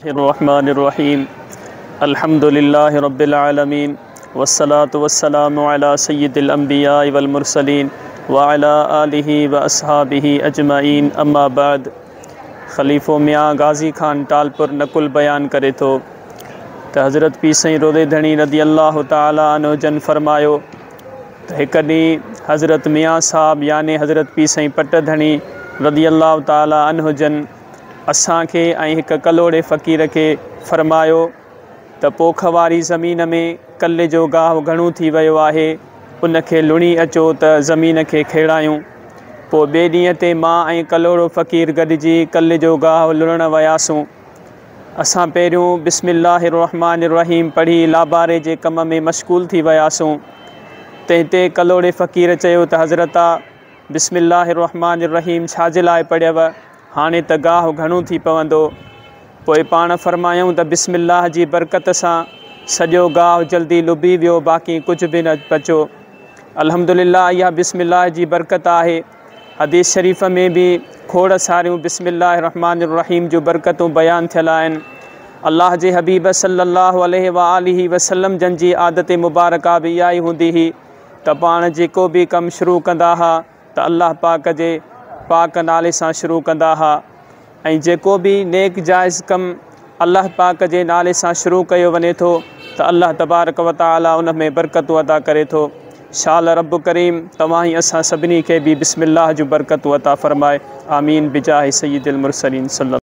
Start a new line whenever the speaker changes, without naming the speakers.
बिस्मिल्लाहिर्रहमानिर्रहीम अल्हम्दुलिल्लाहि रब्बिल आलमीन वस्सलातु वस्सलामु अला सय्यिदिल अंबिया वल मुरसलीन व अला आलिहि व अस्हाबिहि अजमाइन अम्मा बाद। ख़लीफ़ो मियाँ गाज़ी ख़ान टालपुर नकुल बयान करे तो हज़रत पीर साईं रोज़े धणी रदी अल्लाह ताला अन्हु जन फरमायो त हिक ॾींहुं हज़रत मियाँ साहब याने हज़रत पीर साईं पट धणी रदी अल्लाह ताला अन्हु जन असांखे ऐं हिक कलोड़े फ़क़ीर के फरमायो त पोख वारी ज़मीन में कल्ले जो गाहु घणो थी वियो आहे, उनखे लुणी अचो त ज़मीन खे खेड़ायूं। पोइ ॿिए ॾींहं ते मां ऐं कलोड़ो फ़क़ीर गॾिजी कल्ले जो गाहु लुणण वियासूं। असां पहिरियों बिस्मिल्लाहिर्रहमानिर्रहीम पढ़ी लाबारे जे कम में मशगूल थी वियासूं। तंहिं कलोड़े फ़क़ीर चयो त हज़रता बिस्मिल्लाहिर्रहमानिर्रहीम छाजे लाइ पढ़यव, हाणे त गाहु घणो थी पवंदो। पोइ पाण फरमायूं त बिस्मिल्लाह जी बरकत सां सॼो गाहु जल्दी लुभी वियो, बाक़ी कुझु बि न बचो। अल्हम्दुलिल्लाह इहा बिस्मिल्लाह जी बरकत आहे। हदीस शरीफ़ में भी खोड़ सारियूं बिस्मिल्लाहिर्रहमानिर्रहीम जो बरकतूं बयान थियल आहिनि। अल्लाह जे हबीब सल्लल्लाहु अलैहि व आलिहि वसल्लम जन जी आदत मुबारका भी इहा ई हूंदी हुई त पाण जेको भी कमु शुरू कंदा हुआ त अल्लाह पाक जे पाक नाले सां शुरू कंदा हुआ, ऐं जेको भी नेक जाइज़ कमु अल्लाह पाक जे नाले सां शुरू कयो वञे थो त अल्लाह तबारक व तआला उन में बरकतूं अता करे थो। शाल रब करीम तव्हां ई असां सभिनी खे भी बिस्मिल्लाह जूं बरकतूं अता फ़रमाए। आमीन बिजाहि सय्यिदिल मुरसलीन सल्लल्लाहु।